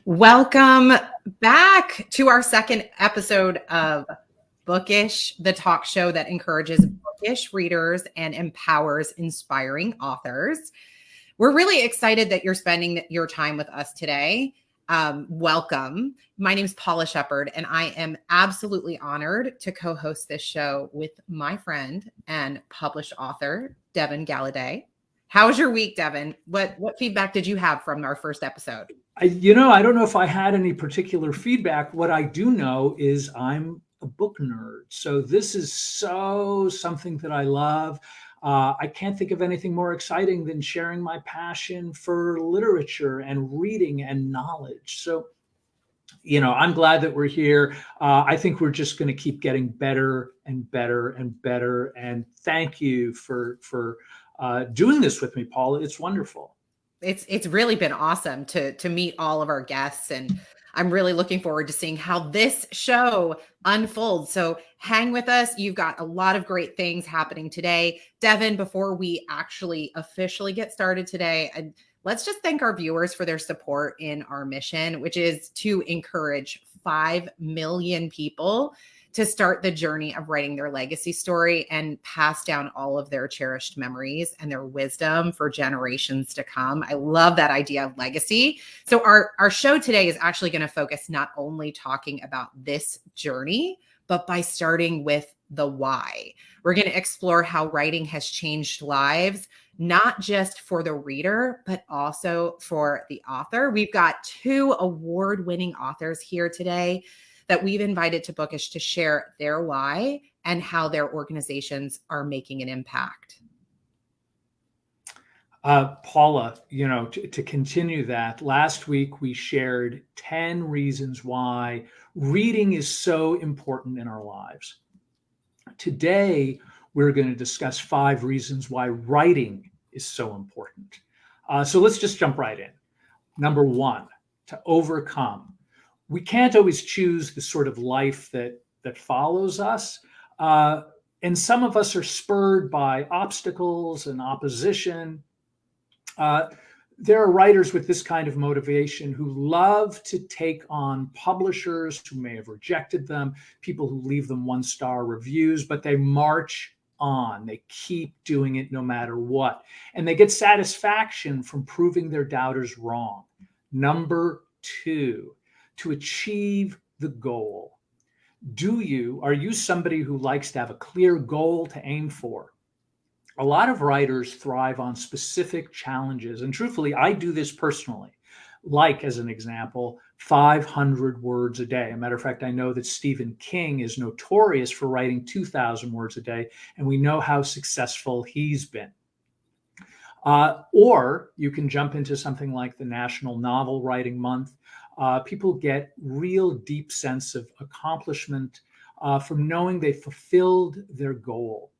Welcome back to our second episode of Bookish, the talk show that encourages bookish readers and empowers inspiring authors. We're really excited that you're spending your time with us today. Welcome. My name is Paula Shepard, and I am absolutely honored to co-host this show with my friend and published author, Devin Galladay. How was your week, Devin? What feedback did you have from our first episode? I don't know if I had any particular feedback. What I do know is I'm a book nerd. So this is something that I love. I can't think of anything more exciting than sharing my passion for literature and reading and knowledge. So, I'm glad that we're here. I think we're just going to keep getting better and better and better. And thank you for doing this with me, Paula. It's wonderful. It's really been awesome to meet all of our guests, and I'm really looking forward to seeing how this show unfolds. So hang with us. You've got a lot of great things happening today. Devin, before we actually officially get started today, let's just thank our viewers for their support in our mission, which is to encourage 5 million people to start the journey of writing their legacy story and pass down all of their cherished memories and their wisdom for generations to come. I love that idea of legacy. So our show today is actually going to focus not only talking about this journey, but by starting with the why. We're going to explore how writing has changed lives, not just for the reader, but also for the author. We've got 2 award-winning authors here today that we've invited to Bookish to share their why and how their organizations are making an impact. Paula, to continue that, last week we shared 10 reasons why reading is so important in our lives. Today, we're going to discuss 5 reasons why writing is so important. So let's just jump right in. Number 1, to overcome. We can't always choose the sort of life that follows us. And some of us are spurred by obstacles and opposition. There are writers with this kind of motivation who love to take on publishers who may have rejected them, people who leave them 1-star reviews, but they march on. They keep doing it no matter what. And they get satisfaction from proving their doubters wrong. Number 2, to achieve the goal. Are you somebody who likes to have a clear goal to aim for? A lot of writers thrive on specific challenges. And truthfully, I do this personally. Like, as an example, 500 words a day. As a matter of fact, I know that Stephen King is notorious for writing 2,000 words a day, and we know how successful he's been. Or you can jump into something like the National Novel Writing Month. People get real deep sense of accomplishment from knowing they fulfilled their goal.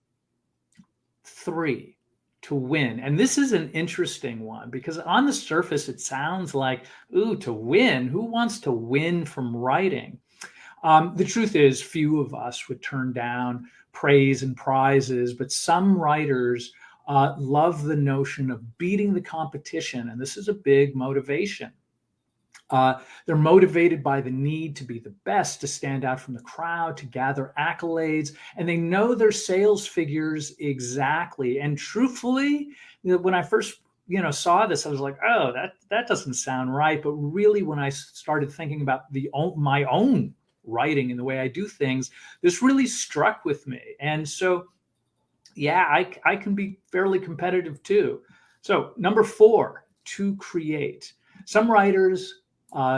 3, to win. And this is an interesting one because on the surface, it sounds like, ooh, to win. Who wants to win from writing? The truth is, few of us would turn down praise and prizes, but some writers love the notion of beating the competition. And this is a big motivation. They're motivated by the need to be the best, to stand out from the crowd, to gather accolades, and they know their sales figures exactly. And truthfully, when I first saw this, I was like, oh, that doesn't sound right. But really, when I started thinking about my own writing and the way I do things, this really struck with me. And so, yeah, I can be fairly competitive too. So number 4, to create. Some writers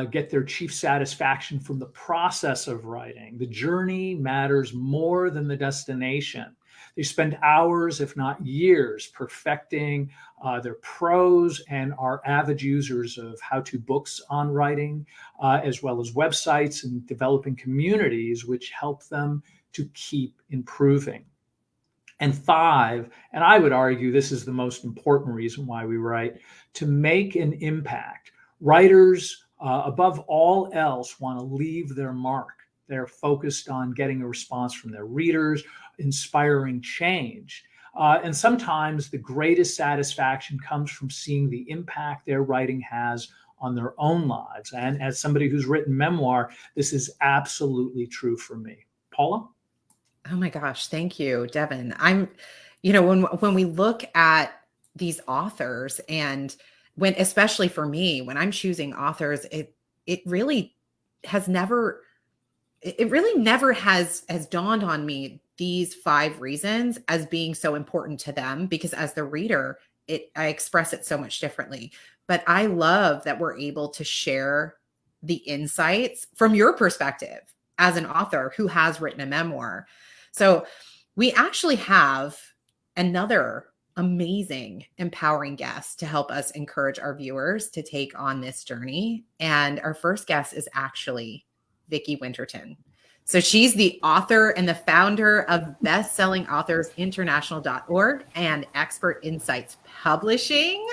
get their chief satisfaction from the process of writing. The journey matters more than the destination. They spend hours, if not years, perfecting their prose and are avid users of how-to books on writing, as well as websites and developing communities which help them to keep improving. And 5, and I would argue this is the most important reason why we write, to make an impact. Writers, above all else, want to leave their mark. They're focused on getting a response from their readers, inspiring change. And sometimes the greatest satisfaction comes from seeing the impact their writing has on their own lives. And as somebody who's written memoir, this is absolutely true for me. Paula? Oh my gosh, thank you, Devin. When we look at these authors, and especially for me, when I'm choosing authors, it really has never it really never has dawned on me these 5 reasons as being so important to them, because as the reader, I express it so much differently. But I love that we're able to share the insights from your perspective as an author who has written a memoir. So we actually have another amazing, empowering guest to help us encourage our viewers to take on this journey. And our first guest is actually Viki Winterton. So she's the author and the founder of bestsellingauthorsinternational.org and Expert Insights Publishing.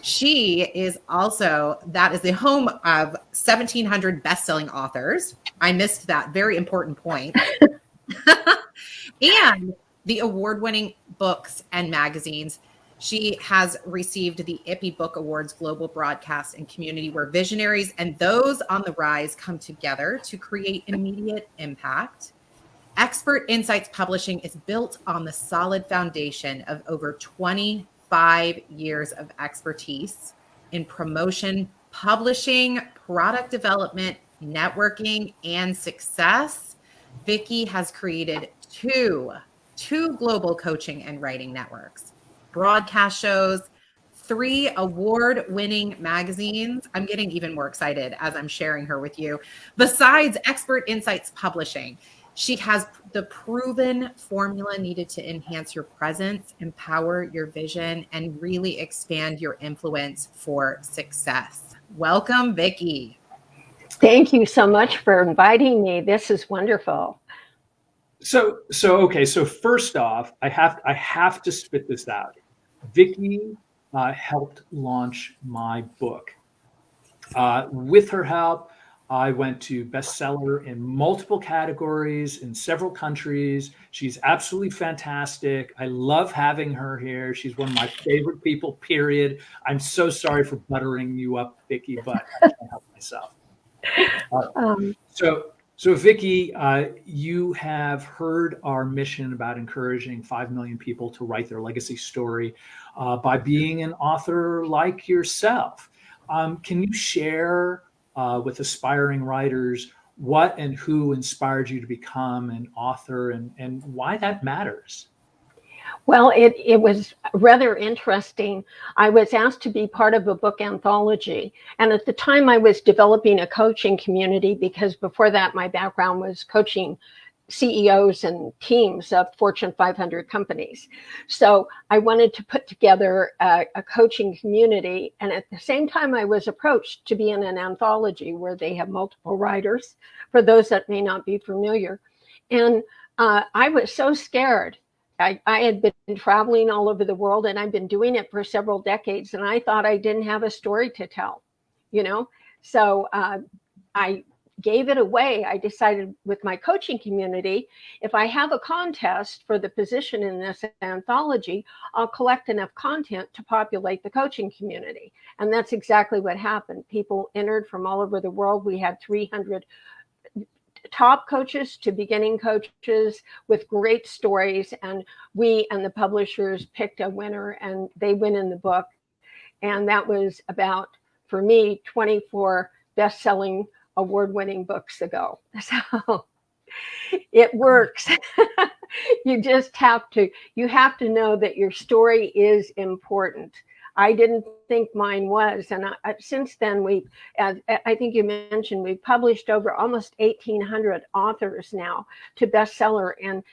She is also, that is the home of 1,700 best-selling authors. I missed that very important point. And the award-winning books and magazines. She has received the IPPY Book Awards Global Broadcast and Community, where visionaries and those on the rise come together to create immediate impact. Expert Insights Publishing is built on the solid foundation of over 25 years of expertise in promotion, publishing, product development, networking, and success. Viki has created two global coaching and writing networks, broadcast shows, 3 award-winning magazines. I'm getting even more excited as I'm sharing her with you. Besides Expert Insights Publishing, she has the proven formula needed to enhance your presence, empower your vision, and really expand your influence for success. Welcome, Viki. Thank you so much for inviting me. This is wonderful. So okay. So first off, I have to spit this out. Viki helped launch my book. With her help, I went to bestseller in multiple categories in several countries. She's absolutely fantastic. I love having her here. She's one of my favorite people, period. I'm so sorry for buttering you up, Viki, but I can't help myself. So Viki, you have heard our mission about encouraging 5 million people to write their legacy story by being an author like yourself. Can you share with aspiring writers what and who inspired you to become an author, and why that matters? Well, it was rather interesting. I was asked to be part of a book anthology. And at the time I was developing a coaching community, because before that, my background was coaching CEOs and teams of Fortune 500 companies. So I wanted to put together a coaching community. And at the same time, I was approached to be in an anthology where they have multiple writers, for those that may not be familiar. And I was so scared. I had been traveling all over the world, and I've been doing it for several decades, and I thought I didn't have a story to tell, So I gave it away. I decided with my coaching community, if I have a contest for the position in this anthology, I'll collect enough content to populate the coaching community. And that's exactly what happened. People entered from all over the world. We had 300 top coaches to beginning coaches with great stories, and we and the publishers picked a winner, and they win in the book. And that was about, for me, 24 best-selling award-winning books ago. So it works. You just have to know that your story is important. I didn't think mine was. And since then, I think you mentioned, we've published over almost 1,800 authors now to bestseller. And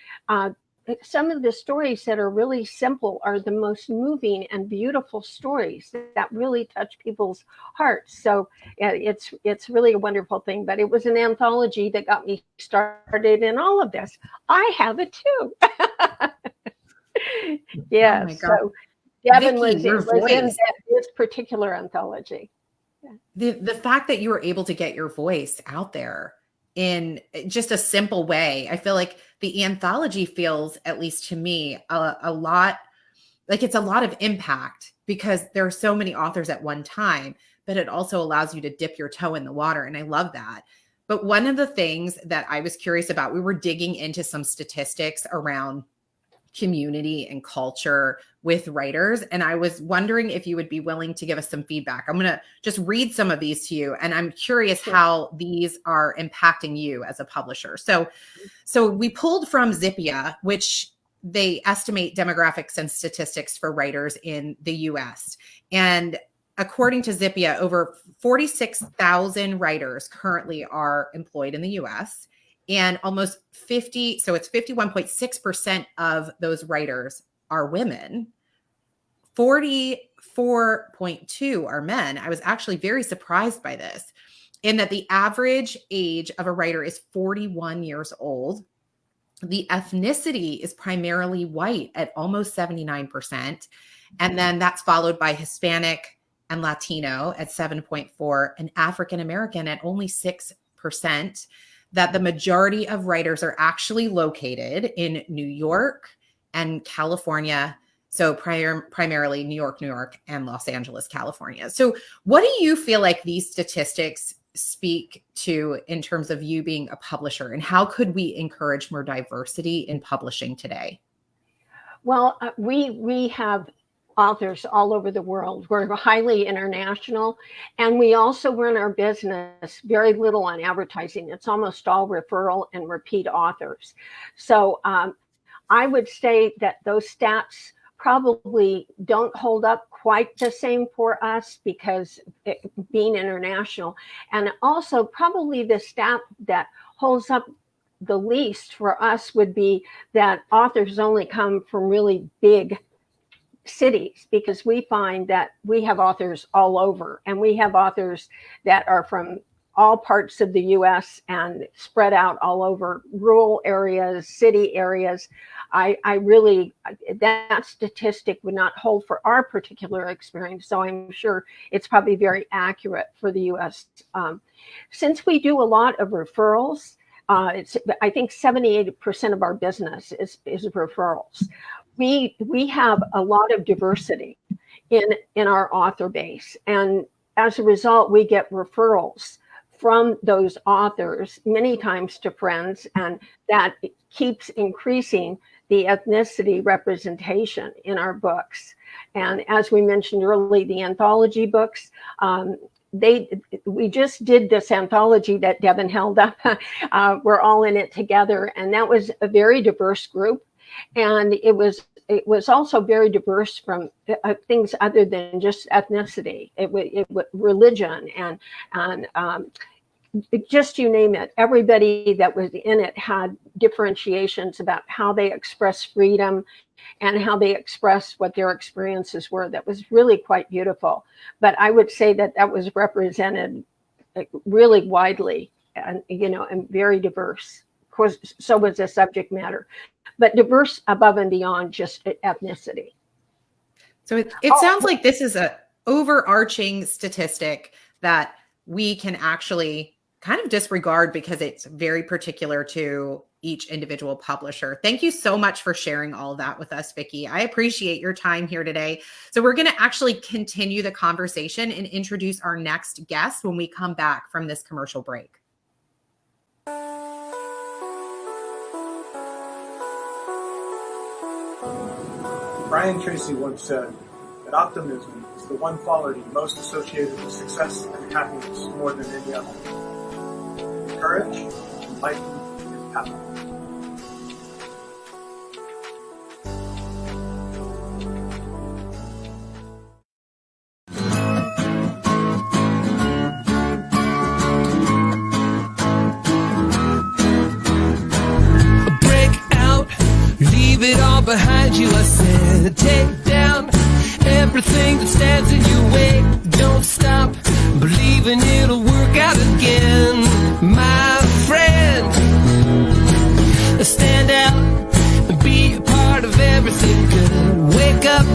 some of the stories that are really simple are the most moving and beautiful stories that really touch people's hearts. So it's really a wonderful thing. But it was an anthology that got me started in all of this. I have it too. Yeah. Oh my God. So Devin Viki, was in this particular anthology. Yeah. The fact that you were able to get your voice out there in just a simple way, I feel like the anthology feels, at least to me, a lot like it's a lot of impact, because there are so many authors at one time. but it also allows you to dip your toe in the water. And I love that. But one of the things that I was curious about, we were digging into some statistics around community and culture with writers. And I was wondering if you would be willing to give us some feedback. I'm going to just read some of these to you. And I'm curious how these are impacting you as a publisher. So we pulled from Zippia, which they estimate demographics and statistics for writers in the US. And according to Zippia, over 46,000 writers currently are employed in the US. And almost 51.6% of those writers are women. 44.2 are men. I was actually very surprised by this, in that the average age of a writer is 41 years old. The ethnicity is primarily white at almost 79%. And then that's followed by Hispanic and Latino at 7.4 and African American at only 6%. That the majority of writers are actually located in New York and California. So primarily New York, and Los Angeles, California. So what do you feel like these statistics speak to in terms of you being a publisher, and how could we encourage more diversity in publishing today? Well, we have authors all over the world. We're highly international, and we also run our business very little on advertising. It's almost all referral and repeat authors. So I would say that those stats probably don't hold up quite the same for us because being international, and also probably the stat that holds up the least for us would be that authors only come from really big cities, because we find that we have authors all over, and we have authors that are from all parts of the US and spread out all over rural areas, city areas. That statistic would not hold for our particular experience, so I'm sure it's probably very accurate for the US. Since we do a lot of referrals, I think 78% of our business is referrals. We have a lot of diversity in our author base, and as a result, we get referrals from those authors many times to friends, and that keeps increasing the ethnicity representation in our books. And as we mentioned earlier, the anthology books, we just did this anthology that Devin held up. We're all in it together, and that was a very diverse group. And it was also very diverse from things other than just ethnicity. It was religion and just you name it. Everybody that was in it had differentiations about how they express freedom and how they express what their experiences were. That was really quite beautiful. But I would say that was represented really widely, and and very diverse. Of course, so was the subject matter, but diverse above and beyond just ethnicity. So it sounds like this is an overarching statistic that we can actually kind of disregard because it's very particular to each individual publisher. Thank you so much for sharing all of that with us, Viki. I appreciate your time here today. So we're going to actually continue the conversation and introduce our next guest when we come back from this commercial break. Brian Tracy once said that optimism is the one quality most associated with success and happiness more than any other. Courage, enlightenment, and happiness. Leave it all behind you, I said. Take down everything that stands in your way. Don't stop believing it'll work out again, my friend. Stand out and be a part of everything good. Wake up,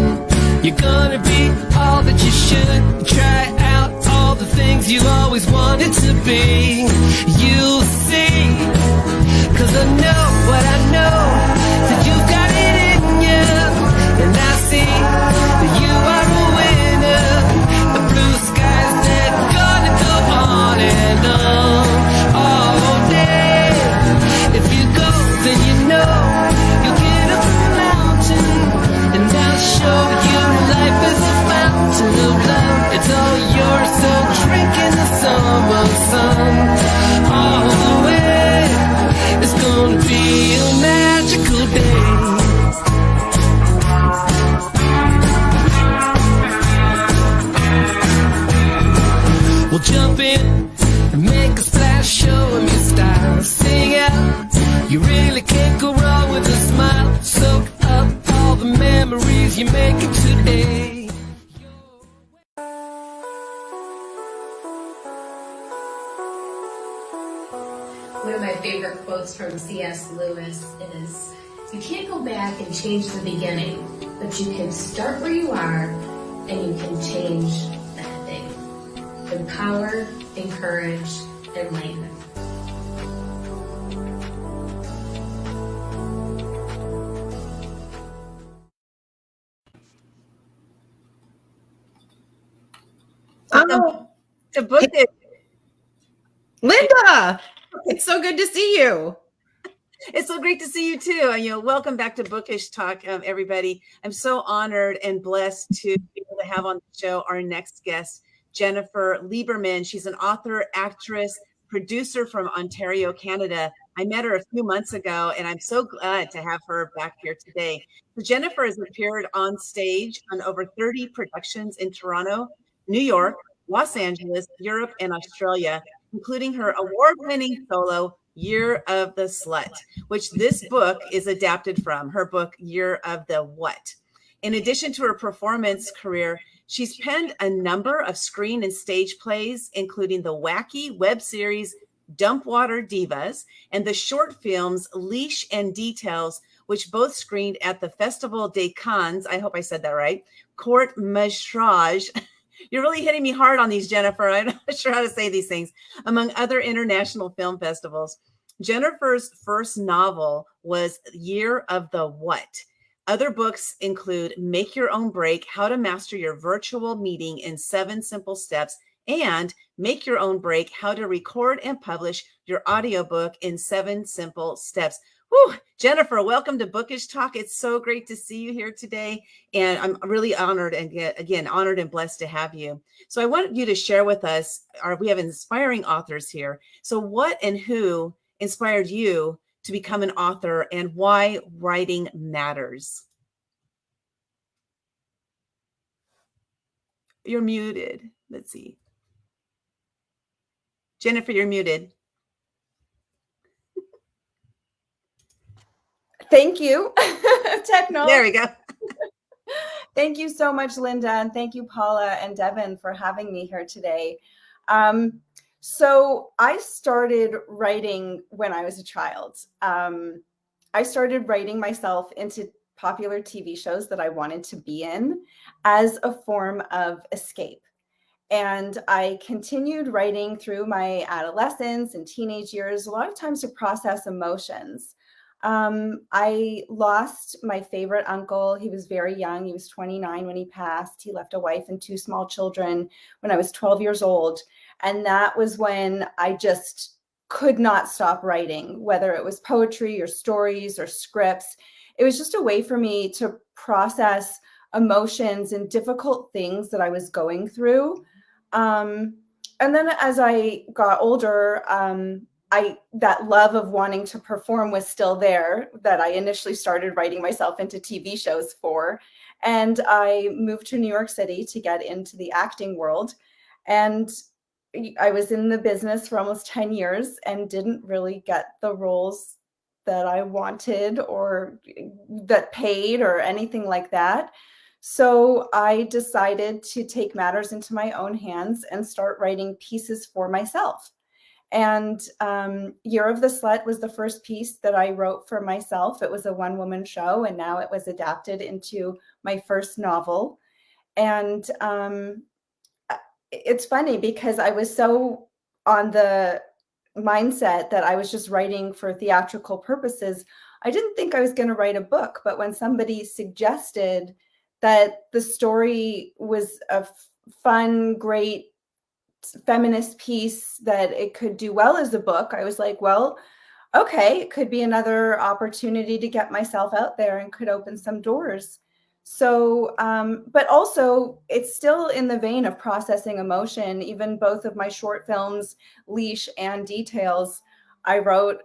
you're gonna be all that you should. Try out all the things you always wanted to be. You'll see, 'cause I know what I know, that you've got it in you, and I see that you are a winner. The blue skies there jump in and make a splash, show 'em your style. Sing out, you really can't go wrong with a smile. Soak up all the memories you make it today. One of my favorite quotes from C.S. Lewis is, "You can't go back and change the beginning, but you can start where you are and you can change that thing." Empower, encourage, enlighten. Oh, The book is, Linda, it's so good to see you. it's so great to see you too. And, welcome back to Bookish Talk, everybody. I'm so honored and blessed to be able to have on the show our next guest, Jennifer Lieberman. She's an author, actress, producer from Ontario, Canada. I met her a few months ago, and I'm so glad to have her back here today. So Jennifer has appeared on stage on over 30 productions in Toronto, New York, Los Angeles, Europe, and Australia, including her award-winning solo, Year of the Slut, which this book is adapted from, her book, Year of the What. In addition to her performance career, she's penned a number of screen and stage plays, including the wacky web series Dumpwater Divas and the short films Leash and Details, which both screened at the Festival des Cannes, I hope I said that right, Court Métrage. You're really hitting me hard on these, Jennifer. I'm not sure how to say these things. Among other international film festivals. Jennifer's first novel was Year of the What. Other books include Make Your Own Break, How to Master Your Virtual Meeting in 7 Simple Steps, and Make Your Own Break, How to Record and Publish Your Audiobook in 7 Simple Steps. Whew. Jennifer, welcome to Bookish Talk. It's so great to see you here today. And I'm really honored and again, honored and blessed to have you. So I want you to share with us, we have inspiring authors here. So what and who inspired you to become an author and why writing matters? You're muted. Let's see. Jennifer, you're muted. Thank you, Techno. There we go. Thank you so much, Linda, and thank you, Paula and Devin, for having me here today. So I started writing when I was a child. I started writing myself into popular TV shows that I wanted to be in as a form of escape. And I continued writing through my adolescence and teenage years, a lot of times to process emotions. I lost my favorite uncle. He was very young. He was 29 when he passed. He left a wife and 2 small children when I was 12 years old. And that was when I just could not stop writing, whether it was poetry or stories or scripts. It was just a way for me to process emotions and difficult things that I was going through. And then as I got older, that love of wanting to perform was still there, that I initially started writing myself into TV shows for. And I moved to New York City to get into the acting world. And I was in the business for almost 10 years and didn't really get the roles that I wanted or that paid or anything like that. So I decided to take matters into my own hands and start writing pieces for myself. And Year of the Slut was the first piece that I wrote for myself. It was a one-woman show, and now it was adapted into my first novel. And it's funny because I was so on the mindset that I was just writing for theatrical purposes. I didn't think I was going to write a book, but when somebody suggested that the story was a fun, great feminist piece, that it could do well as a book, I was like, well, okay, it could be another opportunity to get myself out there and could open some doors. So, but also it's still in the vein of processing emotion. Even both of my short films, Leash and Details, I wrote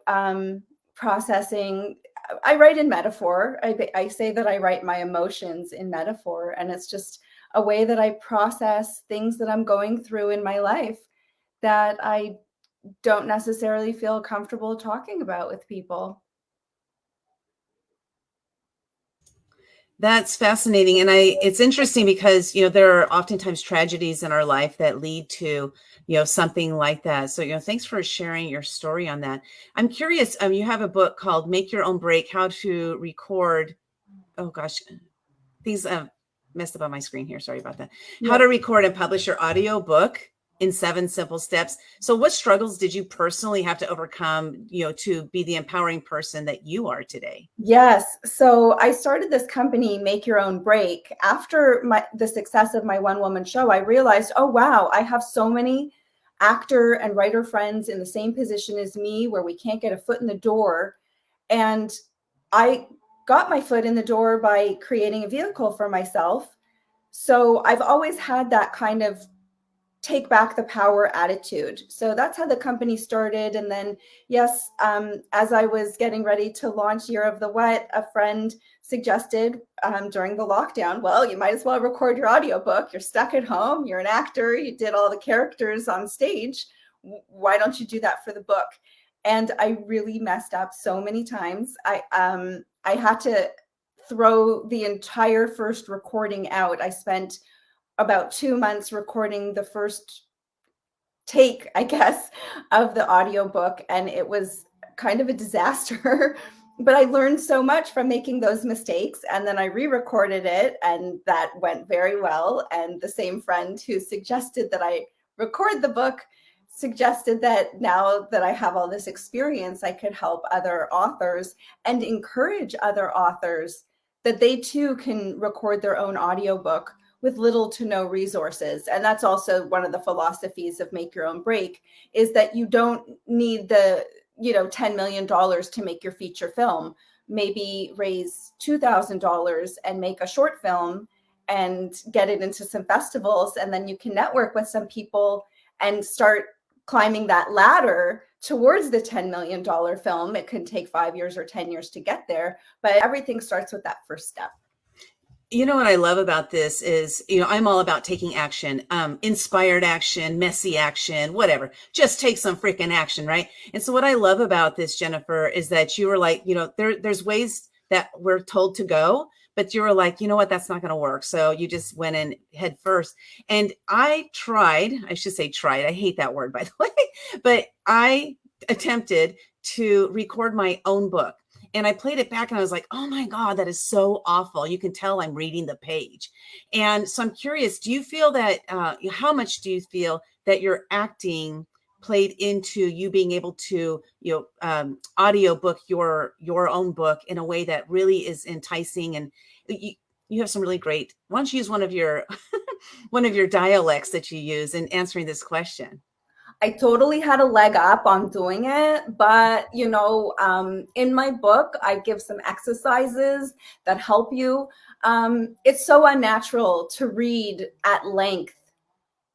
processing. I write in metaphor. I say that I write my emotions in metaphor, and it's just a way that I process things that I'm going through in my life. that I don't necessarily feel comfortable talking about with people. That's fascinating. And it's interesting because, there are oftentimes tragedies in our life that lead to, something like that. So, thanks for sharing your story on that. I'm curious, you have a book called Make Your Own Break, How to Record. Oh gosh, these messed up on my screen here. Sorry about that. How to record and publish your audio book in 7 simple steps. So what struggles did you personally have to overcome, to be the empowering person that you are today? Yes. So I started this company, Make Your Own Break. After the success of my one-woman show, I realized, oh, wow, I have so many actor and writer friends in the same position as me where we can't get a foot in the door. And I got my foot in the door by creating a vehicle for myself. So I've always had that kind of take back the power attitude. So that's how the company started. And then, yes, as I was getting ready to launch Year of the Wet, a friend suggested during the lockdown, well, you might as well record your audiobook. You're stuck at home. You're an actor. You did all the characters on stage. Why don't you do that for the book? And I really messed up so many times. I had to throw the entire first recording out. I spent about 2 months recording the first take, I guess, of the audiobook, and it was kind of a disaster. But I learned so much from making those mistakes, and then I re-recorded it, and that went very well. And the same friend who suggested that I record the book suggested that now that I have all this experience, I could help other authors and encourage other authors that they too can record their own audiobook with little to no resources. And that's also one of the philosophies of Make Your Own Break, is that you don't need the, $10 million to make your feature film. Maybe raise $2,000 and make a short film and get it into some festivals. And then you can network with some people and start climbing that ladder towards the $10 million film. It can take 5 years or 10 years to get there, but everything starts with that first step. You know what I love about this is, I'm all about taking action, inspired action, messy action, whatever. Just take some freaking action, right? And so what I love about this, Jennifer, is that you were like, there's ways that we're told to go, but you were like, you know what, that's not going to work. So you just went in head first. And I hate that word, by the way, but I attempted to record my own book. And I played it back and I was like, oh my God, that is so awful. You can tell I'm reading the page. And so I'm curious, do you feel that, how much do you feel that your acting played into you being able to, audiobook your own book in a way that really is enticing? And you have some really great, why don't you use one of your, one of your dialects that you use in answering this question? I totally had a leg up on doing it, but in my book, I give some exercises that help you. It's so unnatural to read at length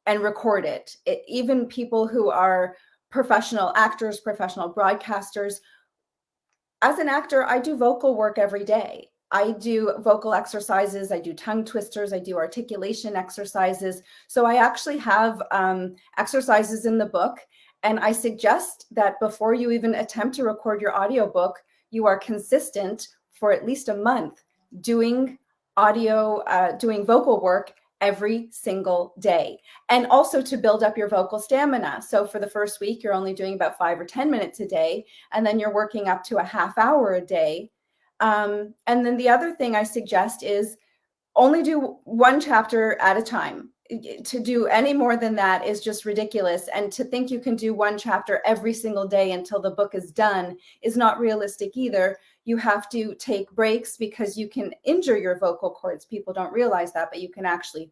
and record it. Even people who are professional actors, professional broadcasters. As an actor, I do vocal work every day. I do vocal exercises, I do tongue twisters, I do articulation exercises. So I actually have exercises in the book, and I suggest that before you even attempt to record your audiobook, you are consistent for at least a month doing doing vocal work every single day, and also to build up your vocal stamina. So for the first week, you're only doing about 5 or 10 minutes a day, and then you're working up to a half hour a day. And then the other thing I suggest is only do one chapter at a time. To do any more than that is just ridiculous. And to think you can do one chapter every single day until the book is done is not realistic either. You have to take breaks because you can injure your vocal cords. People don't realize that, but you can actually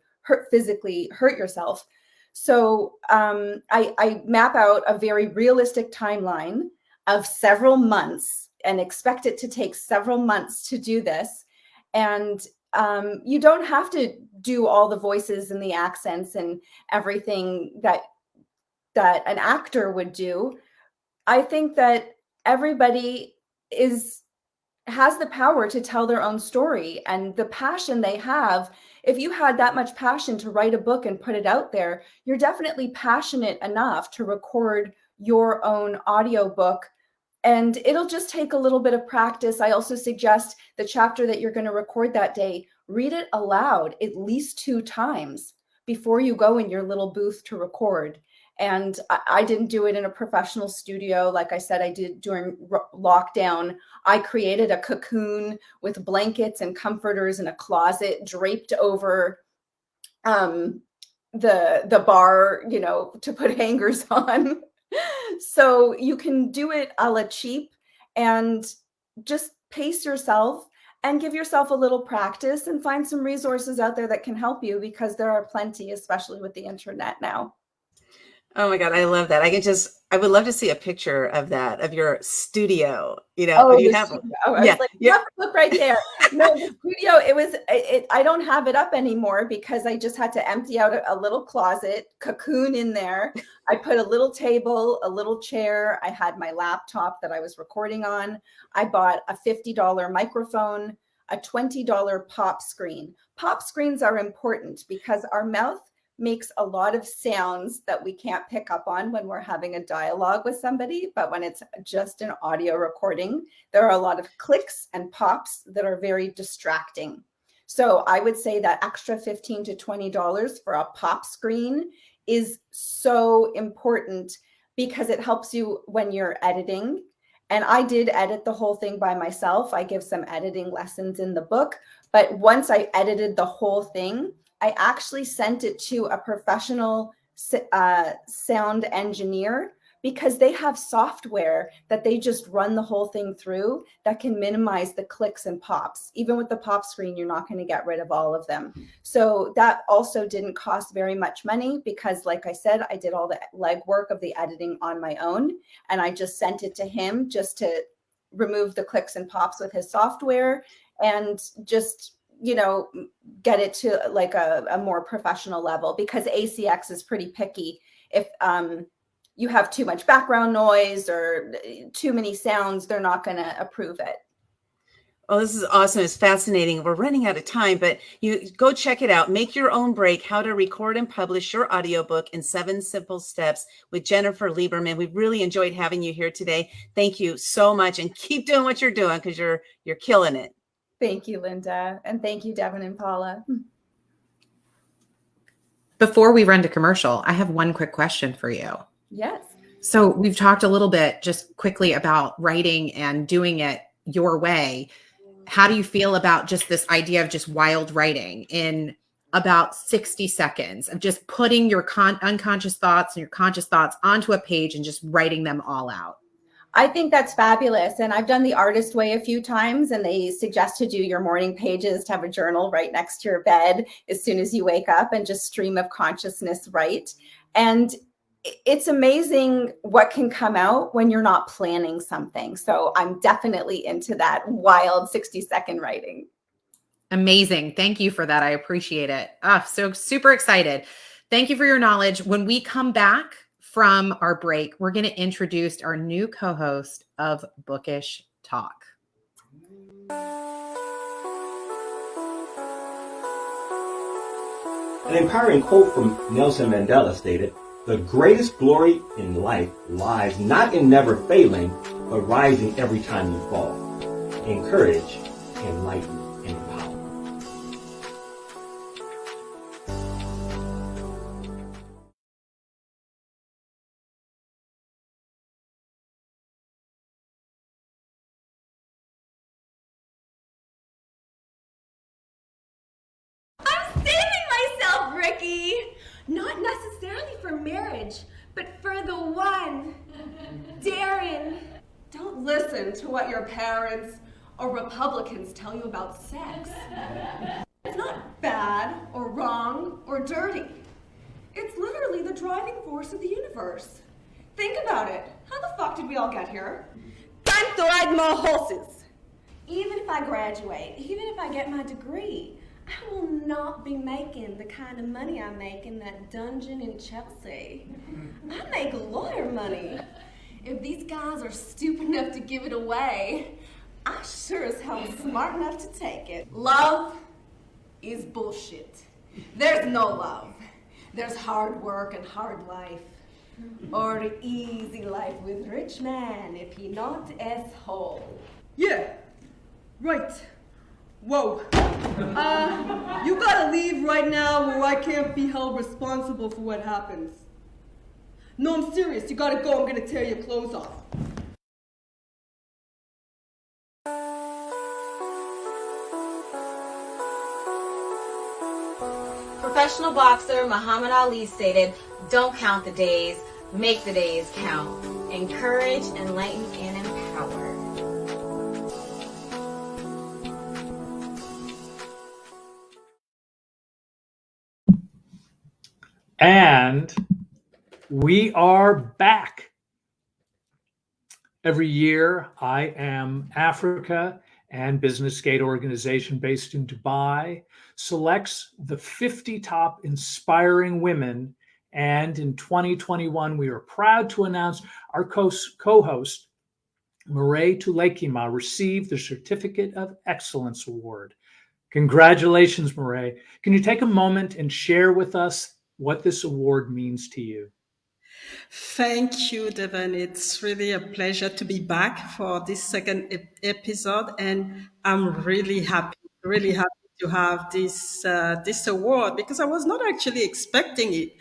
physically hurt yourself. So I map out a very realistic timeline of several months and expect it to take several months to do this. And you don't have to do all the voices and the accents and everything that an actor would do. I think that everybody is has the power to tell their own story, and the passion they have. If you had that much passion to write a book and put it out there, you're definitely passionate enough to record your own audiobook. And it'll just take a little bit of practice. I also suggest the chapter that you're going to record that day, read it aloud at least 2 times before you go in your little booth to record. And I didn't do it in a professional studio. Like I said, I did during lockdown. I created a cocoon with blankets and comforters in a closet draped over the bar, you know, to put hangers on. So you can do it a la cheap and just pace yourself and give yourself a little practice and find some resources out there that can help you, because there are plenty, especially with the internet now. Oh my God, I love that. I would love to see a picture of that, of your studio. You know, Oh, you the have, studio. I was like, look right there. No, the studio, I don't have it up anymore because I just had to empty out a little closet, cocoon in there. I put a little table, a little chair. I had my laptop that I was recording on. I bought a $50 microphone, a $20 pop screen. Pop screens are important because our mouth makes a lot of sounds that we can't pick up on when we're having a dialogue with somebody. But when it's just an audio recording, there are a lot of clicks and pops that are very distracting. So I would say that extra $15 to $20 for a pop screen is so important because it helps you when you're editing. And I did edit the whole thing by myself. I give some editing lessons in the book. But once I edited the whole thing, I actually sent it to a professional sound engineer, because they have software that they just run the whole thing through that can minimize the clicks and pops. Even with the pop screen, you're not going to get rid of all of them. So that also didn't cost very much money because, like I said, I did all the legwork of the editing on my own, and I just sent it to him just to remove the clicks and pops with his software and just, you know, get it to like a more professional level, because ACX is pretty picky. If you have too much background noise or too many sounds, they're not going to approve it. Oh, this is awesome. It's fascinating. We're running out of time, but you go check it out. Make Your Own Break, How to Record and Publish Your Audiobook in 7 Simple Steps with Jennifer Lieberman. We really enjoyed having you here today. Thank you so much, and keep doing what you're doing because you're killing it. Thank you, Linda. And thank you, Devin and Paula. Before we run to commercial, I have one quick question for you. Yes. So we've talked a little bit just quickly about writing and doing it your way. How do you feel about just this idea of just wild writing in about 60 seconds of just putting your unconscious thoughts and your conscious thoughts onto a page and just writing them all out? I think that's fabulous. And I've done the artist way a few times, and they suggest to do your morning pages, to have a journal right next to your bed as soon as you wake up and just stream of consciousness write. And it's amazing what can come out when you're not planning something. So I'm definitely into that wild 60-second writing. Amazing. Thank you for that. I appreciate it. So super excited. Thank you for your knowledge. When we come back from our break, we're going to introduce our new co-host of Bookish Talk. An empowering quote from Nelson Mandela stated, "The greatest glory in life lies not in never failing, but rising every time you fall. Encourage, enlighten, and empower." Ricky, not necessarily for marriage, but for the one, Darren. Don't listen to what your parents or Republicans tell you about sex. It's not bad or wrong or dirty. It's literally the driving force of the universe. Think about it. How the fuck did we all get here? Time to ride more horses. Even if I graduate, even if I get my degree, I will not be making the kind of money I make in that dungeon in Chelsea. I make lawyer money. If these guys are stupid enough to give it away, I sure as hell was smart enough to take it. Love is bullshit. There's no love. There's hard work and hard life. Or easy life with rich man if he not asshole. Yeah, right. Whoa. You gotta leave right now or I can't be held responsible for what happens. No, I'm serious. You gotta go. I'm gonna tear your clothes off. Professional boxer Muhammad Ali stated, "Don't count the days, make the days count. Encourage, enlighten, and empower." And we are back. Every year, I Am Africa and Business Gate organization based in Dubai selects the 50 top inspiring women. And in 2021, we are proud to announce our co-host, Mireille Tulekima, received the Certificate of Excellence Award. Congratulations, Mireille. Can you take a moment and share with us what this award means to you? Thank you, Devin. It's really a pleasure to be back for this second episode, and I'm really happy to have this award because I was not actually expecting it.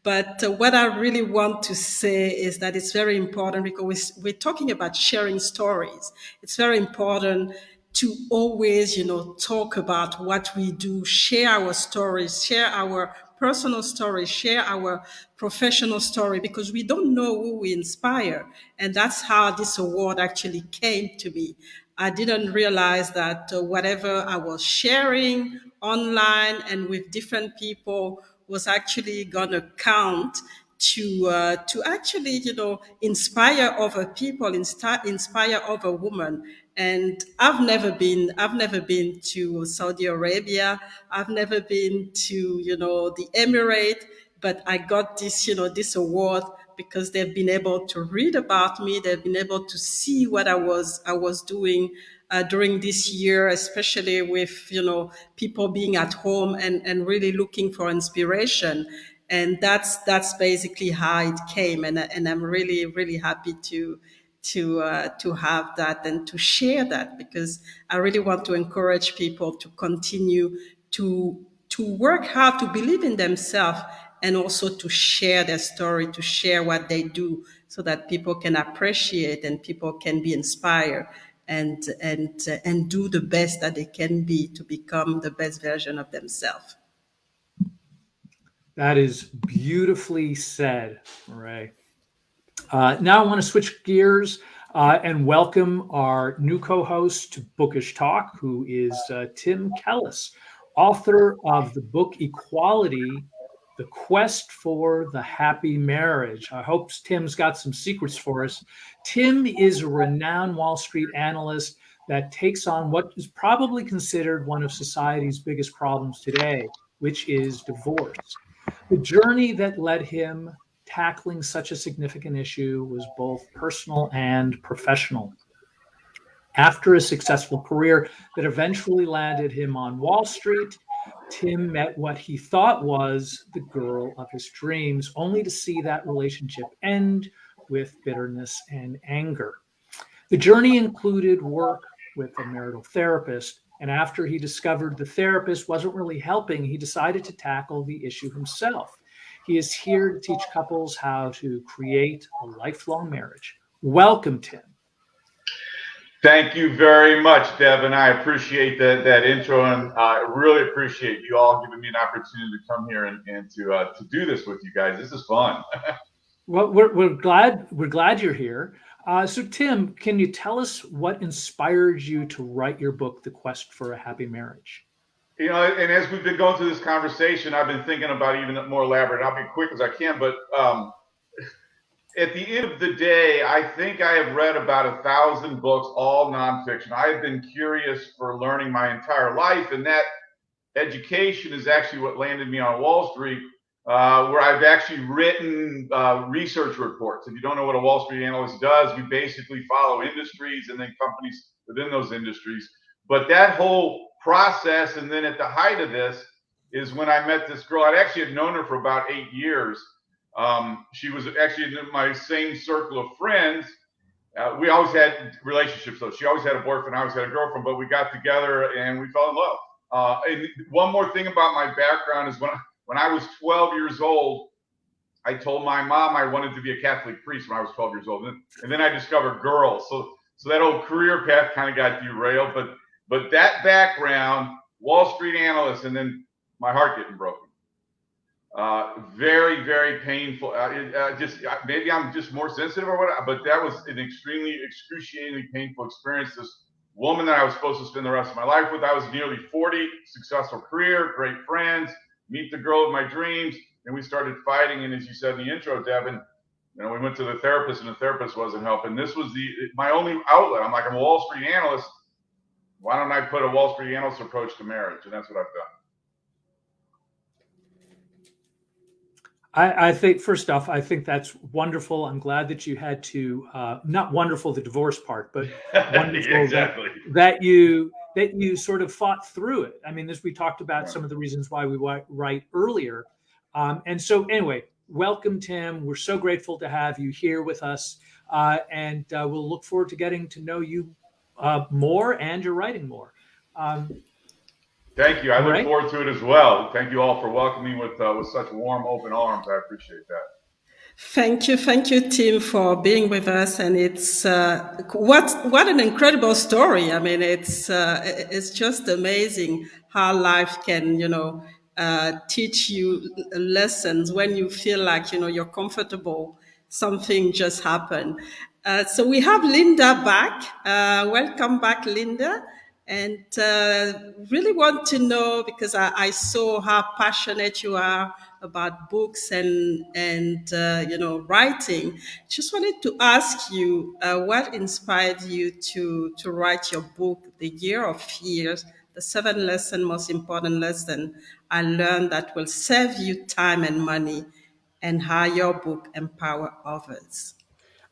But what I really want to say is that it's very important because we're talking about sharing stories. It's very important to always, talk about what we do, share our stories, share our personal stories, share our professional story, because we don't know who we inspire. And that's how this award actually came to me. I didn't realize that whatever I was sharing online and with different people was actually going to count to actually, inspire other people, inspire other women. And I've never been to Saudi Arabia. I've never been to, the Emirate, but I got this, this award because they've been able to read about me. They've been able to see what I was doing during this year, especially with, people being at home and really looking for inspiration. And that's basically how it came. And I'm really, really happy to have that and to share that, because I really want to encourage people to continue to work hard, to believe in themselves, and also to share their story, to share what they do, so that people can appreciate and people can be inspired and do the best that they can be to become the best version of themselves. That is beautifully said, Ray. Now I want to switch gears and welcome our new co-host to Bookish Talk, who is Tim Kellis, author of the book Equality, The Quest for the Happy Marriage. I hope Tim's got some secrets for us. Tim is a renowned Wall Street analyst that takes on what is probably considered one of society's biggest problems today, which is divorce. The journey that led him tackling such a significant issue was both personal and professional. After a successful career that eventually landed him on Wall Street, Tim met what he thought was the girl of his dreams, only to see that relationship end with bitterness and anger. The journey included work with a marital therapist, and after he discovered the therapist wasn't really helping, he decided to tackle the issue himself. He is here to teach couples how to create a lifelong marriage. Welcome, Tim. Thank you very much, Devin. I appreciate that intro, and I really appreciate you all giving me an opportunity to come here and to do this with you guys. This is fun. Well, we're glad you're here. So, Tim, can you tell us what inspired you to write your book, The Quest for a Happy Marriage? And as we've been going through this conversation, I've been thinking about even more elaborate. I'll be quick as I can, but at the end of the day, I think I have read about 1,000 books, all nonfiction. I have been curious for learning my entire life, and that education is actually what landed me on Wall Street, where I've actually written research reports. If you don't know what a Wall Street analyst does, we basically follow industries and then companies within those industries. But that whole process, and then at the height of this, is when I met this girl. I'd actually had known her for about 8 years. She was actually in my same circle of friends. We always had relationships, though. She always had a boyfriend, I always had a girlfriend, but we got together and we fell in love. And one more thing about my background is when I was 12 years old, I told my mom I wanted to be a Catholic priest when I was 12 years old. And then I discovered girls. So that old career path kind of got derailed. But that background, Wall Street analyst, and then my heart getting broken. Very, very painful. Maybe I'm just more sensitive or whatever, but that was an extremely excruciatingly painful experience. This woman that I was supposed to spend the rest of my life with, I was nearly 40, successful career, great friends, meet the girl of my dreams, and we started fighting. And as you said in the intro, Devin, we went to the therapist, and the therapist wasn't helping. This was my only outlet. I'm a Wall Street analyst. Why don't I put a Wall Street analyst approach to marriage? And that's what I've done. I think, first off, I think that's wonderful. I'm glad that you had to, not wonderful, the divorce part, but wonderful exactly. that you sort of fought through it. I mean, we talked about some of the reasons why we write earlier. And so anyway, welcome, Tim. We're so grateful to have you here with us. And we'll look forward to getting to know you more and your writing more. Thank you. I look forward to it as well. Thank you all for welcoming me with such warm, open arms. I appreciate that. Thank you, Tim, for being with us. And it's what an incredible story. I mean, it's just amazing how life can, teach you lessons when you feel like you're comfortable. Something just happened. So we have Linda back. Welcome back, Linda. And really want to know, because I saw how passionate you are about books and writing. Just wanted to ask you what inspired you to write your book, The Year of Fears, the 7 most important lesson I learned that will save you time and money, and how your book empower others.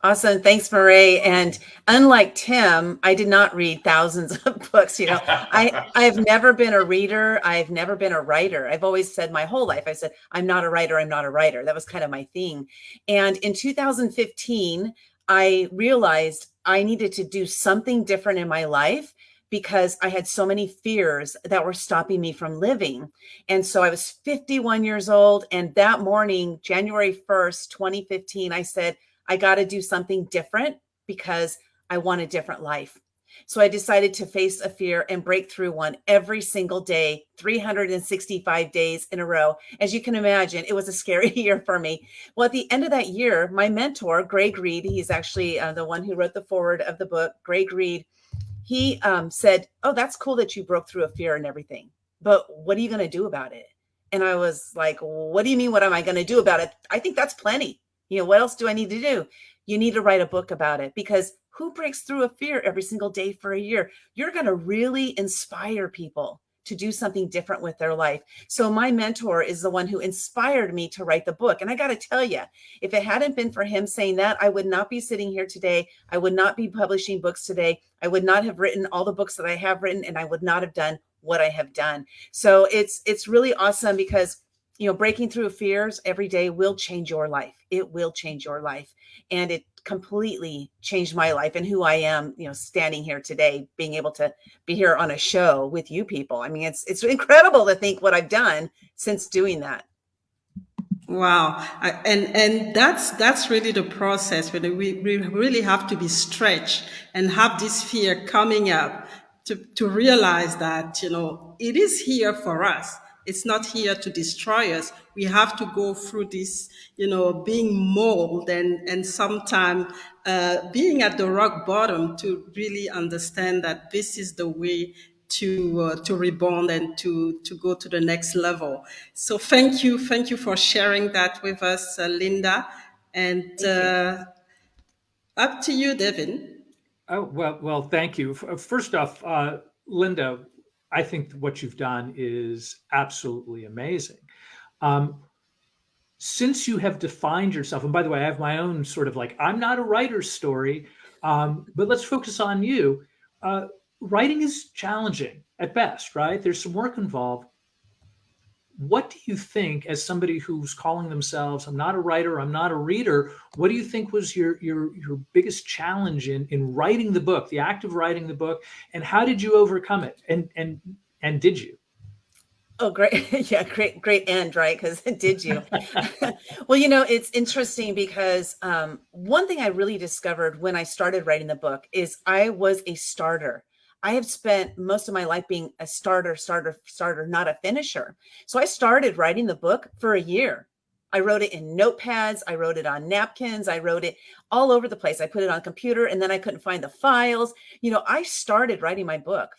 Awesome. Thanks, Marie. And unlike Tim, I did not read thousands of books. I've never been a reader. I've never been a writer. I've always said my whole life, I said, I'm not a writer. I'm not a writer. That was kind of my thing. And in 2015, I realized I needed to do something different in my life because I had so many fears that were stopping me from living. And so I was 51 years old. And that morning, January 1st, 2015, I said, I got to do something different because I want a different life. So I decided to face a fear and break through one every single day, 365 days in a row. As you can imagine, it was a scary year for me. Well, at the end of that year, my mentor, Greg Reed, he's actually the one who wrote the foreword of the book, Greg Reed, he said, oh, that's cool that you broke through a fear and everything, but what are you going to do about it? And I was like, what do you mean? What am I going to do about it? I think that's plenty. What else do I need to do? You need to write a book about it, because who breaks through a fear every single day for a year? You're going to really inspire people to do something different with their life. So my mentor is the one who inspired me to write the book. And I got to tell you, if it hadn't been for him saying that, I would not be sitting here today. I would not be publishing books today. I would not have written all the books that I have written, and I would not have done what I have done. So it's really awesome because breaking through fears every day will change your life. It will change your life. And it completely changed my life and who I am, standing here today, being able to be here on a show with you people. I mean, it's incredible to think what I've done since doing that. Wow. And that's really the process. We really have to be stretched and have this fear coming up to realize that, it is here for us. It's not here to destroy us. We have to go through this, being molded and sometimes being at the rock bottom to really understand that this is the way to rebound and to go to the next level. So thank you for sharing that with us, Linda. And up to you, Levin. Oh, well, thank you. First off, Linda, I think what you've done is absolutely amazing. Since you have defined yourself, and by the way, I have my own sort of I'm not a writer's story, but let's focus on you. writing is challenging at best, right? There's some work involved. What do you think, as somebody who's calling themselves, I'm not a writer, I'm not a reader, what do you think was your biggest challenge in writing the book, the act of writing the book, and how did you overcome it? And did you? Oh, great. Yeah, great end, right? Because did you? Well, it's interesting because one thing I really discovered when I started writing the book is I was a starter. I have spent most of my life being a starter, not a finisher. So I started writing the book for a year. I wrote it in notepads. I wrote it on napkins. I wrote it all over the place. I put it on a computer and then I couldn't find the files. I started writing my book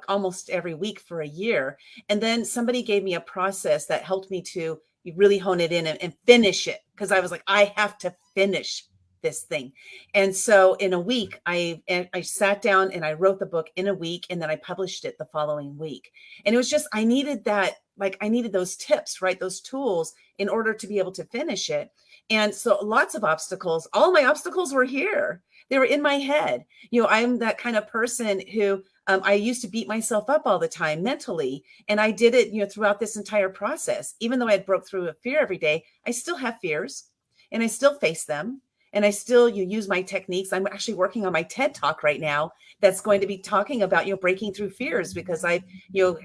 almost every week for a year. And then somebody gave me a process that helped me to really hone it in and finish it. Because I was like, I have to finish this thing. And so in a week, I sat down and I wrote the book in a week, and then I published it the following week. And it was just, I needed those tips, right? Those tools in order to be able to finish it. And so lots of obstacles, all my obstacles were here. They were in my head. I'm that kind of person who I used to beat myself up all the time mentally. And I did it, throughout this entire process. Even though I had broke through a fear every day, I still have fears and I still face them. And I still use my techniques. I'm actually working on my TED Talk right now that's going to be talking about, breaking through fears, because I,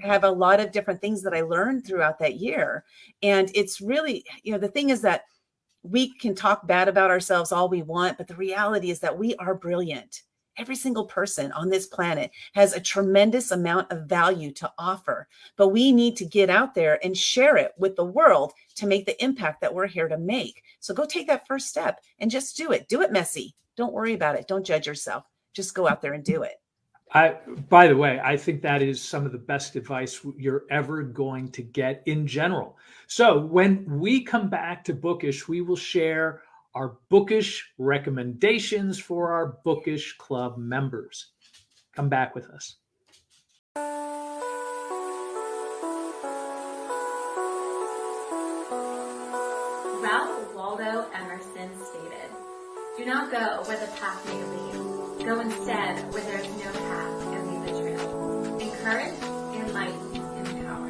have a lot of different things that I learned throughout that year. And it's really, the thing is that we can talk bad about ourselves all we want, but the reality is that we are brilliant. Every single person on this planet has a tremendous amount of value to offer, but we need to get out there and share it with the world to make the impact that we're here to make. So go take that first step and just do it. Do it messy. Don't worry about it. Don't judge yourself. Just go out there and do it. By the way, I think that is some of the best advice you're ever going to get in general. So when we come back to Bookish, we will share our Bookish recommendations for our Bookish Club members. Come back with us. Ralph Waldo Emerson stated, "Do not go where the path may lead. Go instead where there is no path and leave the trail. Encourage, enlighten, empower."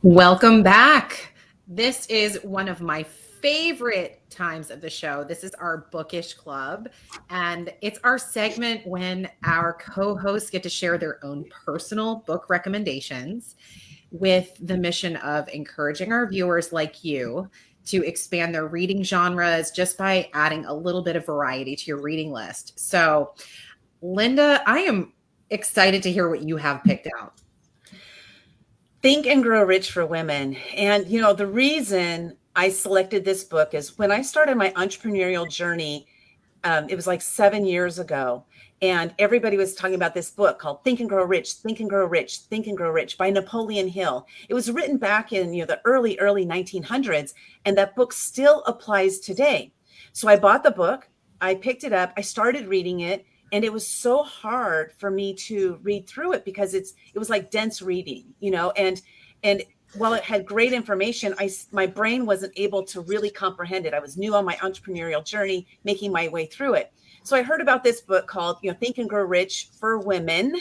Welcome back. This is one of my favorite times of the show. This is our Bookish Club, and it's our segment when our co-hosts get to share their own personal book recommendations with the mission of encouraging our viewers like you to expand their reading genres just by adding a little bit of variety to your reading list. So, Linda, I am excited to hear what you have picked out. Think and Grow Rich for Women. And, the reason I selected this book is when I started my entrepreneurial journey, it was like 7 years ago. And everybody was talking about this book called Think and Grow Rich, Think and Grow Rich, Think and Grow Rich by Napoleon Hill. It was written back in the early 1900s. And that book still applies today. So I bought the book. I picked it up. I started reading it. And it was so hard for me to read through it because it was like dense reading, and while it had great information, my brain wasn't able to really comprehend it. I was new on my entrepreneurial journey, making my way through it. So I heard about this book called, Think and Grow Rich for Women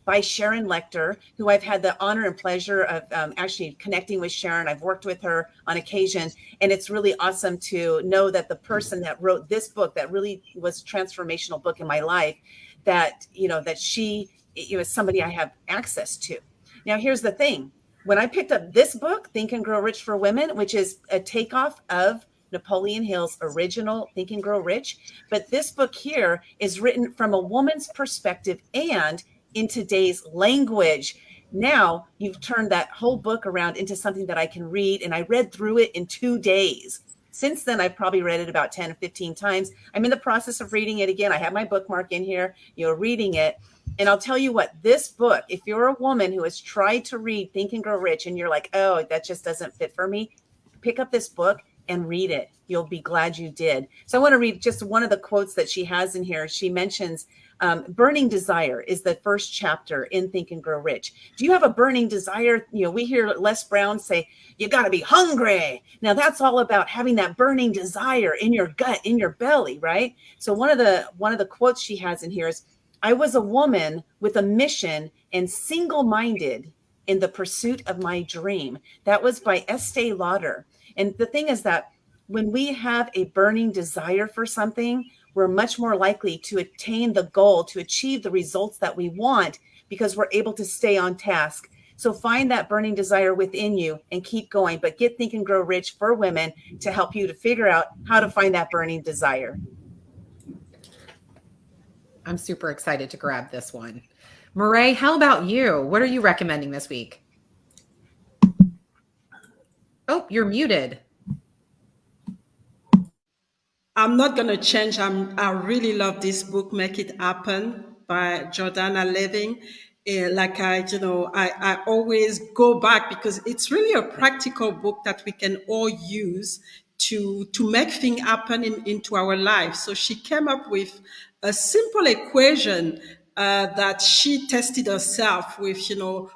by Sharon Lechter, who I've had the honor and pleasure of actually connecting with Sharon. I've worked with her on occasion, and it's really awesome to know that the person that wrote this book that really was a transformational book in my life, that she is somebody I have access to. Now, here's the thing. When I picked up this book, Think and Grow Rich for Women, which is a takeoff of Napoleon Hill's original Think and Grow Rich, but this book here is written from a woman's perspective and in today's language. Now you've turned that whole book around into something that I can read, and I read through it in 2 days. Since then, I've probably read it about 10 or 15 times. I'm in the process of reading it again. I have my bookmark in here, reading it. And I'll tell you what, this book, if you're a woman who has tried to read Think and Grow Rich and you're like, oh, that just doesn't fit for me, pick up this book and read it. You'll be glad you did. So I want to read just one of the quotes that she has in here. She mentions Burning Desire is the first chapter in Think and Grow Rich. Do you have a burning desire? You know, we hear Les Brown say, you got to be hungry. Now that's all about having that burning desire in your gut, in your belly, right? So one of the quotes she has in here is, I was a woman with a mission and single-minded in the pursuit of my dream. That was by Estee Lauder. And the thing is that when we have a burning desire for something, we're much more likely to attain the goal, to achieve the results that we want, because we're able to stay on task. So find that burning desire within you and keep going, but get Think and Grow Rich for Women to help you to figure out how to find that burning desire. I'm super excited to grab this one. Murray, how about you? What are you recommending this week? Oh, you're muted. I'm not going to change. I really love this book, Make It Happen by Jordanna Levin. I always go back because it's really a practical book that we can all use to make things happen into our lives. So she came up with a simple equation that she tested herself with,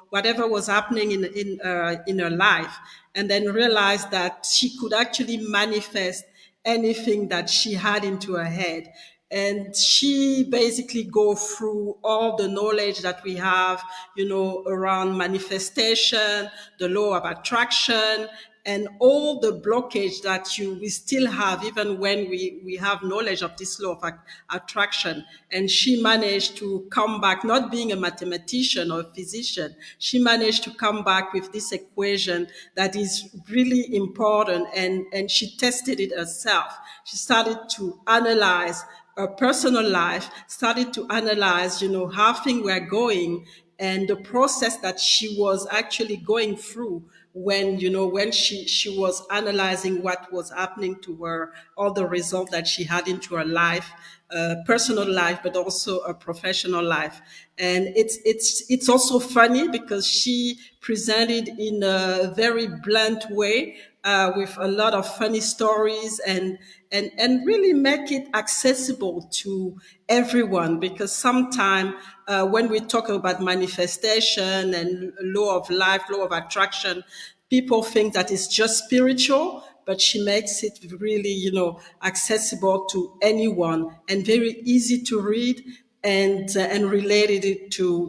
whatever was happening in her life, and then realized that she could actually manifest anything that she had into her head. And she basically go through all the knowledge that we have, around manifestation, the law of attraction, and all the blockage that we still have, even when we have knowledge of this law of attraction. And she managed to come back, not being a mathematician or a physician, she managed to come back with this equation that is really important. And she tested it herself. She started to analyze her personal life, started to analyze, how things were going and the process that she was actually going through when she was analyzing what was happening to her, all the results that she had into her life, personal life, but also a professional life. And it's also funny because she presented in a very blunt way, with a lot of funny stories and really make it accessible to everyone. Because sometimes when we talk about manifestation and law of life, law of attraction, people think that it's just spiritual, but she makes it really, accessible to anyone and very easy to read and related it to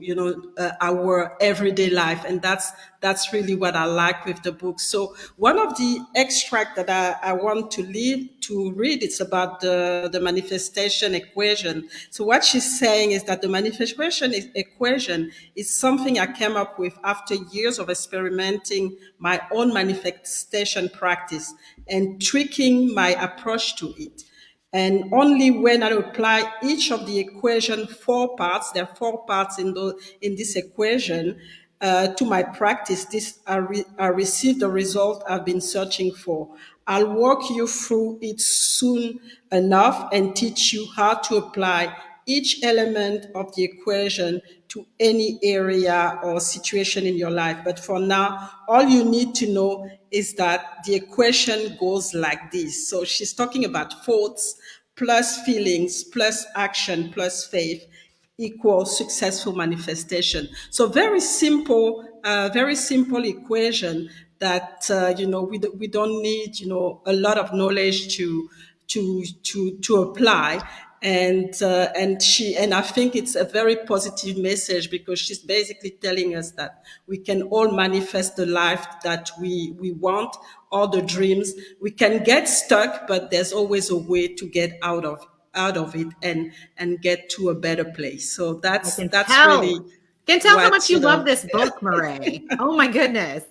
our everyday life. And that's really what I like with the book. So one of the extract that I want to read, it's about the manifestation equation. So what she's saying is that the manifestation equation is something I came up with after years of experimenting my own manifestation practice and tweaking my approach to it. And only when I apply each of the equation 4 parts, there are 4 parts in this equation, to my practice, I receive the result I've been searching for. I'll walk you through it soon enough and teach you how to apply each element of the equation to any area or situation in your life. But for now, all you need to know is that the equation goes like this. So she's talking about thoughts plus feelings plus action plus faith equals successful manifestation. So very simple equation that we don't need a lot of knowledge to apply. And I think it's a very positive message because she's basically telling us that we can all manifest the life that we want, all the dreams. We can get stuck, but there's always a way to get out of it and get to a better place. So that's really. Can tell how much you love this book, Murray. Oh my goodness.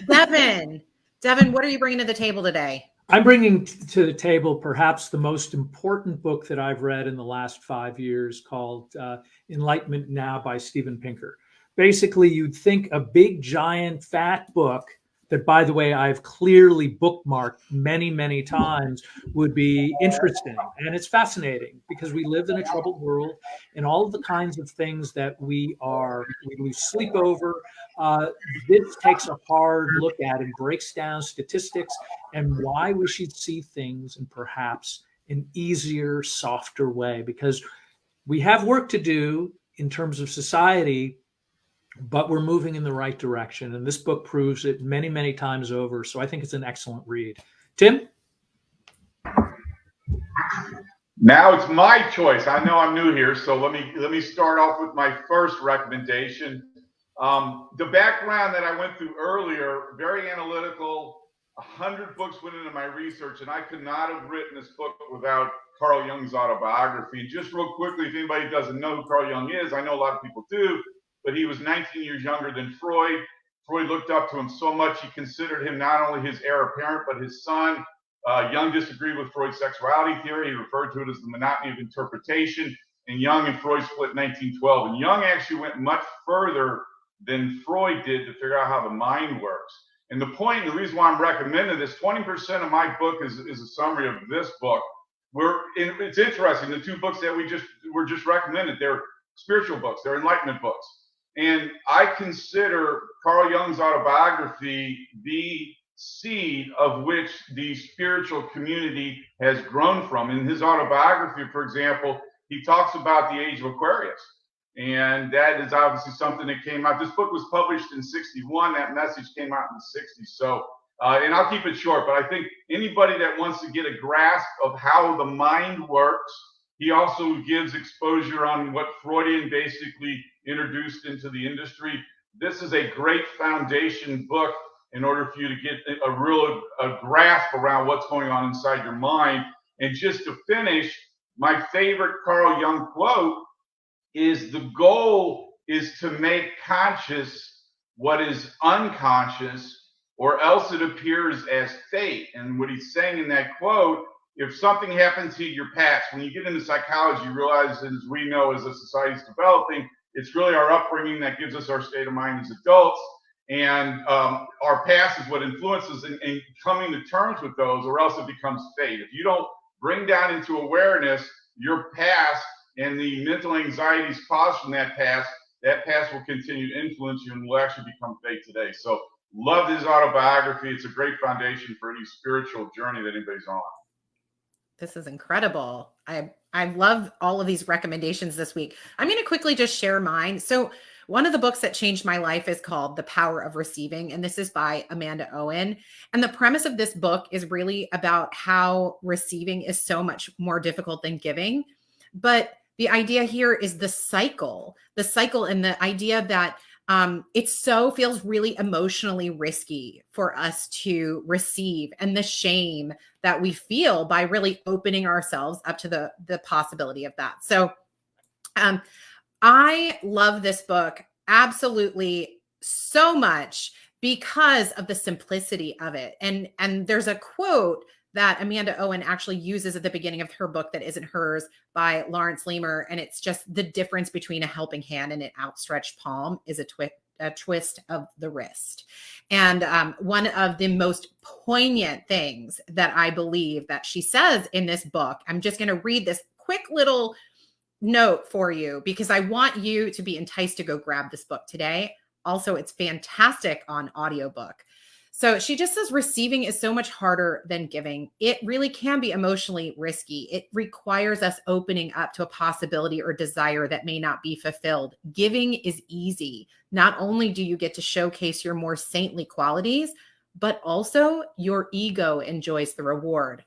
Devin, what are you bringing to the table today? I'm bringing to the table perhaps the most important book that I've read in the last 5 years, called Enlightenment Now by Steven Pinker. Basically, you'd think a big, giant, fat book that, by the way, I've clearly bookmarked many, many times, would be interesting. And it's fascinating because we live in a troubled world, and all of the kinds of things that we lose sleep over. This takes a hard look at and breaks down statistics and why we should see things in perhaps an easier, softer way, because we have work to do in terms of society, but we're moving in the right direction. And this book proves it many, many times over. So I think it's an excellent read. Tim? Now it's my choice. I know I'm new here, so let me start off with my first recommendation. The background that I went through earlier, very analytical, 100 books went into my research, and I could not have written this book without Carl Jung's autobiography. Just real quickly, if anybody doesn't know who Carl Jung is, I know a lot of people do, but he was 19 years younger than Freud. Freud looked up to him so much, he considered him not only his heir apparent, but his son. Jung disagreed with Freud's sexuality theory. He referred to it as the monotony of interpretation. And Jung and Freud split in 1912. And Jung actually went much further than Freud did to figure out how the mind works. And the point, the reason why I'm recommending this, 20% of my book is a summary of this book. It's interesting, the two books that were just recommended, they're spiritual books, they're Enlightenment books. And I consider Carl Jung's autobiography the seed of which the spiritual community has grown from. In his autobiography, for example, he talks about the age of Aquarius. And that is obviously something that came out. This book was published in 61. That message came out in the 60s. So, and I'll keep it short, but I think anybody that wants to get a grasp of how the mind works, he also gives exposure on what Freudian basically introduced into the industry. This is a great foundation book in order for you to get a grasp around what's going on inside your mind. And just to finish, my favorite Carl Jung quote is, the goal is to make conscious what is unconscious, or else it appears as fate. And what he's saying in that quote, if something happens to your past, when you get into psychology, you realize, as we know, as a society is developing, it's really our upbringing that gives us our state of mind as adults. And our past is what influences and coming to terms with those, or else it becomes fate. If you don't bring down into awareness your past and the mental anxieties caused from that past will continue to influence you and will actually become fate today. So love his autobiography. It's a great foundation for any spiritual journey that anybody's on. This is incredible. I love all of these recommendations this week. I'm going to quickly just share mine. So one of the books that changed my life is called The Power of Receiving, and this is by Amanda Owen. And the premise of this book is really about how receiving is so much more difficult than giving. But the idea here is the cycle and the idea that it feels really emotionally risky for us to receive, and the shame that we feel by really opening ourselves up to the possibility of that. So I love this book absolutely so much because of the simplicity of it. And there's a quote that Amanda Owen actually uses at the beginning of her book that isn't hers, by Lawrence Lieberman. And it's just, the difference between a helping hand and an outstretched palm is a twist of the wrist. And one of the most poignant things that I believe that she says in this book, I'm just going to read this quick little note for you because I want you to be enticed to go grab this book today. Also, it's fantastic on audiobook. So she just says, receiving is so much harder than giving. It really can be emotionally risky. It requires us opening up to a possibility or desire that may not be fulfilled. Giving is easy. Not only do you get to showcase your more saintly qualities, but also your ego enjoys the reward,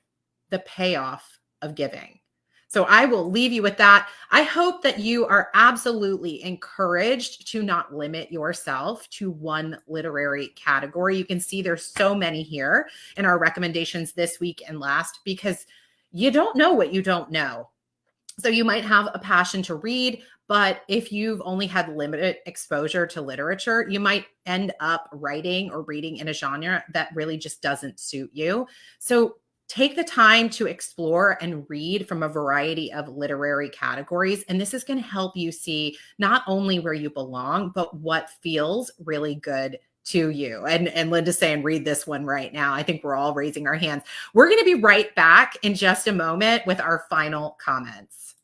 the payoff of giving. So I will leave you with that. I hope that you are absolutely encouraged to not limit yourself to one literary category. You can see there's so many here in our recommendations this week and last, because you don't know what you don't know. So you might have a passion to read, but if you've only had limited exposure to literature, you might end up writing or reading in a genre that really just doesn't suit you. So take the time to explore and read from a variety of literary categories. And this is going to help you see not only where you belong, but what feels really good to you. And Linda's saying, read this one right now. I think we're all raising our hands. We're going to be right back in just a moment with our final comments.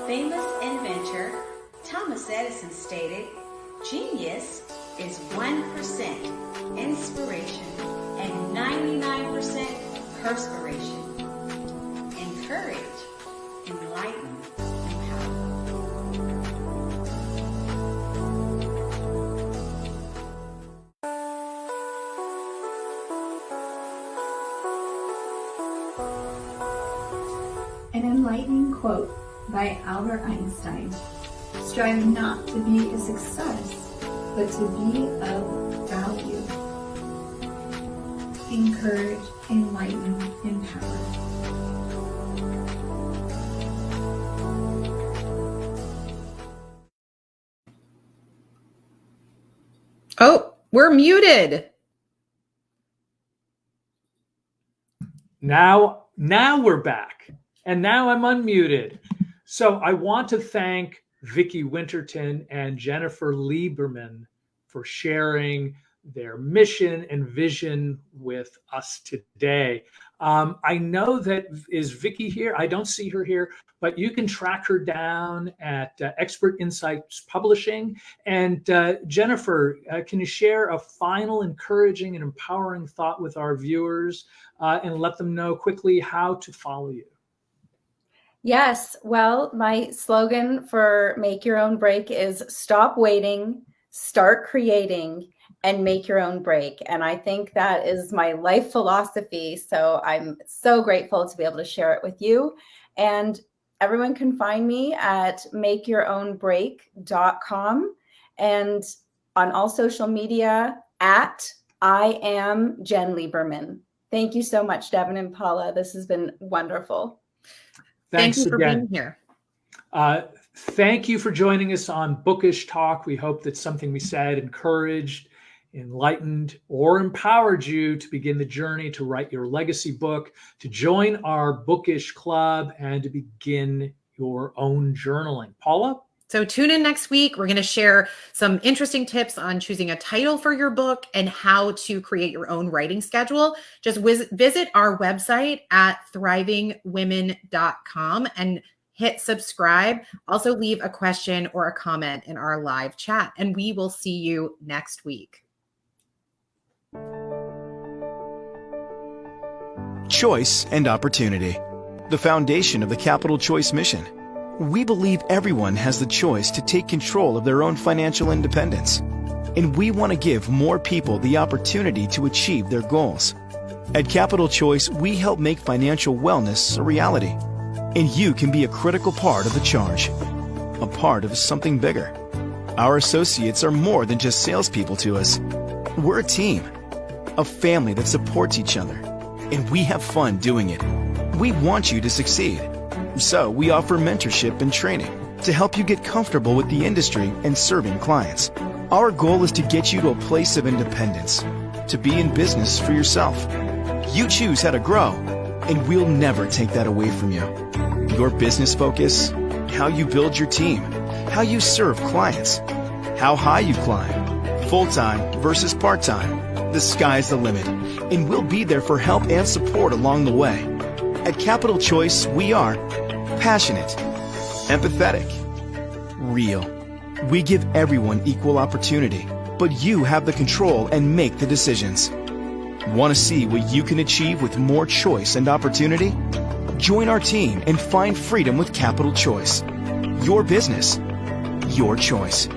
Famous inventor Thomas Edison stated, "Genius is 1% inspiration and 99% perspiration. Encourage, enlighten, empower. An enlightening quote by Albert Einstein: strive not to be a success, but to be of value. Encourage, enlighten, empower. Oh, we're muted. Now we're back. And now I'm unmuted. So I want to thank Viki Winterton and Jennifer Lieberman for sharing their mission and vision with us today. I know that, is Viki here? I don't see her here, but you can track her down at Expert Insights Publishing. And Jennifer, can you share a final encouraging and empowering thought with our viewers and let them know quickly how to follow you? Yes. Well, my slogan for Make Your Own Break is stop waiting, start creating, and make your own break. And I think that is my life philosophy. So I'm so grateful to be able to share it with you. And everyone can find me at makeyourownbreak.com and on all social media at I am Jen Lieberman. Thank you so much, Devin and Paula. This has been wonderful. Thanks Thank you for again. being here. Thank you for joining us on Bookish Talk. We hope that something we said encouraged, enlightened, or empowered you to begin the journey to write your legacy book, to join our Bookish Club, and to begin your own journaling. Paula? So tune in next week. We're going to share some interesting tips on choosing a title for your book and how to create your own writing schedule. Just visit our website at thrivingwomen.com and hit subscribe. Also leave a question or a comment in our live chat, and we will see you next week. Choice and opportunity, the foundation of the Capital Choice mission. We believe everyone has the choice to take control of their own financial independence, and we want to give more people the opportunity to achieve their goals. At Capital Choice, we help make financial wellness a reality, and you can be a critical part of the charge, a part of something bigger. Our associates are more than just salespeople to us. We're a team, a family that supports each other, and we have fun doing it. We want you to succeed. So we offer mentorship and training to help you get comfortable with the industry and serving clients. Our goal is to get you to a place of independence, to be in business for yourself. You choose how to grow, and we'll never take that away from you. Your business focus, how you build your team, how you serve clients, how high you climb, full-time versus part-time. The sky's the limit, and we'll be there for help and support along the way. At Capital Choice, we are passionate, empathetic, real. We give everyone equal opportunity, but you have the control and make the decisions. Want to see what you can achieve with more choice and opportunity? Join our team and find freedom with Capital Choice. Your business, your choice.